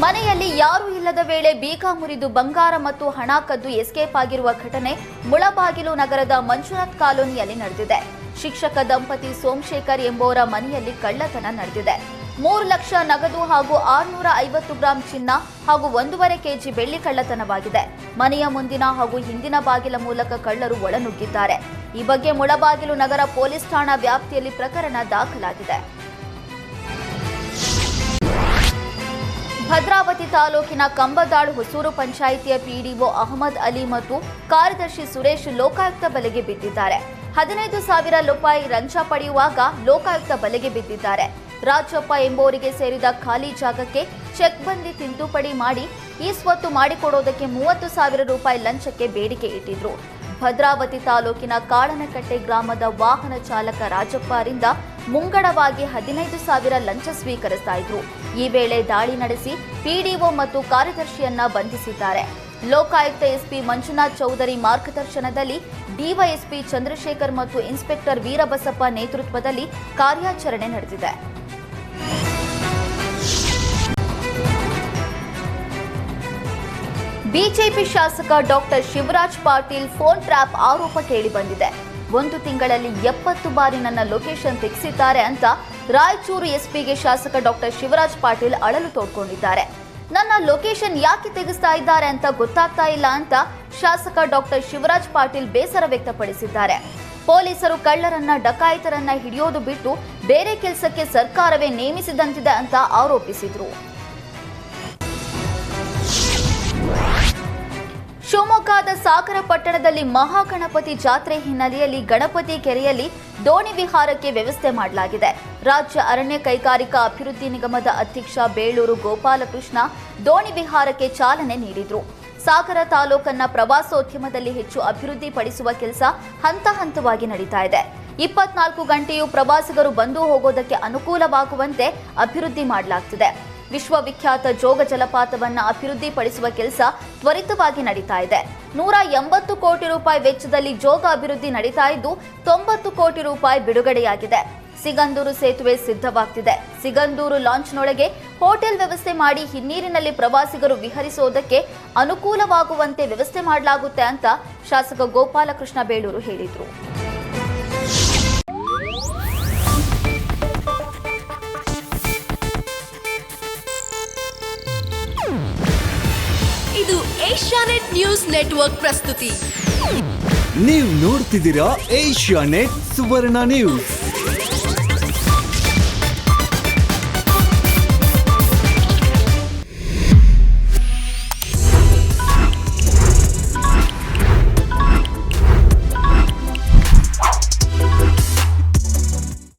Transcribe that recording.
ಮನೆಯಲ್ಲಿ ಯಾರೂ ಇಲ್ಲದ ವೇಳೆ ಬೀಗ ಮುರಿದು ಬಂಗಾರ ಮತ್ತು ಹಣ ಕದ್ದು ಎಸ್ಕೇಪ್ ಆಗಿರುವ ಘಟನೆ ಮುಳಬಾಗಿಲು ನಗರದ ಮಂಜುನಾಥ್ ಕಾಲೋನಿಯಲ್ಲಿ ನಡೆದಿದೆ. ಶಿಕ್ಷಕ ದಂಪತಿ ಸೋಮಶೇಖರ್ ಎಂಬುವರ ಮನೆಯಲ್ಲಿ ಕಳ್ಳತನ ನಡೆದಿದೆ. 3 ಲಕ್ಷ ನಗದು ಹಾಗೂ 650 ಗ್ರಾಂ ಚಿನ್ನ ಹಾಗೂ 1.5 ಕೆಜಿ ಬೆಳ್ಳಿ ಕಳ್ಳತನವಾಗಿದೆ. ಮನೆಯ ಮುಂದಿನ ಹಾಗೂ ಹಿಂದಿನ ಬಾಗಿಲ ಮೂಲಕ ಕಳ್ಳರು ಒಳನುಗ್ಗಿದ್ದಾರೆ. ಈ ಬಗ್ಗೆ ಮುಳಬಾಗಿಲು ನಗರ ಪೊಲೀಸ್ ಠಾಣಾ ವ್ಯಾಪ್ತಿಯಲ್ಲಿ ಪ್ರಕರಣ ದಾಖಲಾಗಿದೆ. ಭದ್ರಾವತಿ ತಾಲೂಕಿನ ಕಂಬದಾಳು ಹೊಸೂರು ಪಂಚಾಯಿತಿಯ ಪಿಡಿಒ ಅಹಮದ್ ಅಲಿ ಮತ್ತು ಕಾರ್ಯದರ್ಶಿ ಸುರೇಶ್ ಲೋಕಾಯುಕ್ತ ಬಲೆಗೆ ಬಿದ್ದಿದ್ದಾರೆ. 15,000 ರೂಪಾಯಿ ಲಂಚ ಪಡೆಯುವಾಗ ಲೋಕಾಯುಕ್ತ ಬಲೆಗೆ ಬಿದ್ದಿದ್ದಾರೆ. ರಾಜಪ್ಪ ಎಂಬುವರಿಗೆ ಸೇರಿದ ಖಾಲಿ ಜಾಗಕ್ಕೆ ಚೆಕ್ ಬಂದಿ ತಿದ್ದುಪಡಿ ಮಾಡಿ ಈ ಸ್ವತ್ತು ಮಾಡಿಕೊಡೋದಕ್ಕೆ 30,000 ರೂಪಾಯಿ ಲಂಚಕ್ಕೆ ಬೇಡಿಕೆ ಇಟ್ಟಿದ್ರು. ಭದ್ರಾವತಿ ತಾಲೂಕಿನ ಕಾಳನಕಟ್ಟೆ ಗ್ರಾಮದ ವಾಹನ ಚಾಲಕ ರಾಜಪ್ಪ ಅವರಿಂದ ಮುಂಗಡವಾಗಿ 15,000 ಲಂಚ ಸ್ವೀಕರಿಸ್ತಾ ಇದ್ರು. ಈ ವೇಳೆ ದಾಳಿ ನಡೆಸಿ ಪಿಡಿಒ ಮತ್ತು ಕಾರ್ಯದರ್ಶಿಯನ್ನ ಬಂಧಿಸಿದ್ದಾರೆ. ಲೋಕಾಯುಕ್ತ ಎಸ್ಪಿ ಮಂಜುನಾಥ್ ಚೌಧರಿ ಮಾರ್ಗದರ್ಶನದಲ್ಲಿ ಡಿವೈಎಸ್ಪಿ ಚಂದ್ರಶೇಖರ್ ಮತ್ತು ಇನ್ಸ್ಪೆಕ್ಟರ್ ವೀರಬಸಪ್ಪ ನೇತೃತ್ವದಲ್ಲಿ ಕಾರ್ಯಾಚರಣೆ ನಡೆದಿದೆ. ಬಿಜೆಪಿ ಶಾಸಕ doctor Shivraj Patil phone trap ಆರೋಪ ಕೇಳಿಬಂದಿದೆ. 1 ತಿಂಗಳಲ್ಲಿ 70 ಬಾರಿ ನನ್ನ ಲೊಕೇಶನ್ ತೆಗೆಸಿದ್ದಾರೆ ಅಂತ ರಾಯಚೂರು ಎಸ್ಪಿಗೆ ಶಾಸಕ ಡಾಕ್ಟರ್ ಶಿವರಾಜ್ ಪಾಟೀಲ್ ಅಳಲು ತೋಡ್ಕೊಂಡಿದ್ದಾರೆ. ನನ್ನ ಲೊಕೇಶನ್ ಯಾಕೆ ತೆಗೆಸ್ತಾ ಇದ್ದಾರೆ ಅಂತ ಗೊತ್ತಾಗ್ತಾ ಇಲ್ಲ ಅಂತ ಶಾಸಕ ಡಾಕ್ಟರ್ ಶಿವರಾಜ್ ಪಾಟೀಲ್ ಬೇಸರ ವ್ಯಕ್ತಪಡಿಸಿದ್ದಾರೆ. ಪೊಲೀಸರು ಕಳ್ಳರನ್ನ ಡಕಾಯಿತರನ್ನ ಹಿಡಿಯೋದು ಬಿಟ್ಟು ಬೇರೆ ಕೆಲಸಕ್ಕೆ ಸರ್ಕಾರವೇ ನೇಮಿಸಿದಂತಿದೆ ಅಂತ ಆರೋಪಿಸಿದರು. ಶಿವಮೊಗ್ಗದ ಸಾಗರ ಪಟ್ಟಣದಲ್ಲಿ ಮಹಾಗಣಪತಿ ಜಾತ್ರೆ ಹಿನ್ನೆಲೆಯಲ್ಲಿ ಗಣಪತಿ ಕೆರೆಯಲ್ಲಿ ದೋಣಿ ವಿಹಾರಕ್ಕೆ ವ್ಯವಸ್ಥೆ ಮಾಡಲಾಗಿದೆ. ರಾಜ್ಯ ಅರಣ್ಯ ಕೈಗಾರಿಕಾ ಅಭಿವೃದ್ಧಿ ನಿಗಮದ ಅಧ್ಯಕ್ಷ ಬೇಳೂರು ಗೋಪಾಲಕೃಷ್ಣ ದೋಣಿ ವಿಹಾರಕ್ಕೆ ಚಾಲನೆ ನೀಡಿದರು. ಸಾಗರ ತಾಲೂಕನ್ನ ಪ್ರವಾಸೋದ್ಯಮದಲ್ಲಿ ಹೆಚ್ಚು ಅಭಿವೃದ್ಧಿ ಪಡಿಸುವ ಕೆಲಸ ಹಂತ ಹಂತವಾಗಿ ನಡೀತಾ ಇದೆ. 24 ಗಂಟೆಯೂ ಪ್ರವಾಸಿಗರು ಬಂದು ಹೋಗೋದಕ್ಕೆ ಅನುಕೂಲವಾಗುವಂತೆ ಅಭಿವೃದ್ಧಿ ಮಾಡಲಾಗ್ತಿದೆ. ವಿಶ್ವವಿಖ್ಯಾತ ಜೋಗ ಜಲಪಾತವನ್ನು ಅಭಿವೃದ್ಧಿಪಡಿಸುವ ಕೆಲಸ ತ್ವರಿತವಾಗಿ ನಡೀತಾ ಇದೆ. 180 ಕೋಟಿ ರೂಪಾಯಿ ವೆಚ್ಚದಲ್ಲಿ ಜೋಗ ಅಭಿವೃದ್ಧಿ ನಡೀತಾ ಇದ್ದು 90 ಕೋಟಿ ರೂಪಾಯಿ ಬಿಡುಗಡೆಯಾಗಿದೆ. ಸಿಗಂದೂರು ಸೇತುವೆ ಸಿದ್ಧವಾಗ್ತಿದೆ. ಸಿಗಂದೂರು ಲಾಂಚ್ನೊಳಗೆ ಹೋಟೆಲ್ ವ್ಯವಸ್ಥೆ ಮಾಡಿ ಹಿನ್ನೀರಿನಲ್ಲಿ ಪ್ರವಾಸಿಗರು ವಿಹರಿಸುವುದಕ್ಕೆ ಅನುಕೂಲವಾಗುವಂತೆ ವ್ಯವಸ್ಥೆ ಮಾಡಲಾಗುತ್ತೆ ಅಂತ ಶಾಸಕ ಗೋಪಾಲಕೃಷ್ಣ ಬೇಳೂರು ಹೇಳಿದರು. ಇದು ಏಷ್ಯಾನೆಟ್ ನ್ಯೂಸ್ ನೆಟ್ವರ್ಕ್ ಪ್ರಸ್ತುತಿ. ನೀವು ನೋಡ್ತಿದ್ದೀರಾ ಏಷ್ಯಾನೆಟ್ ಸುವರ್ಣ ನ್ಯೂಸ್.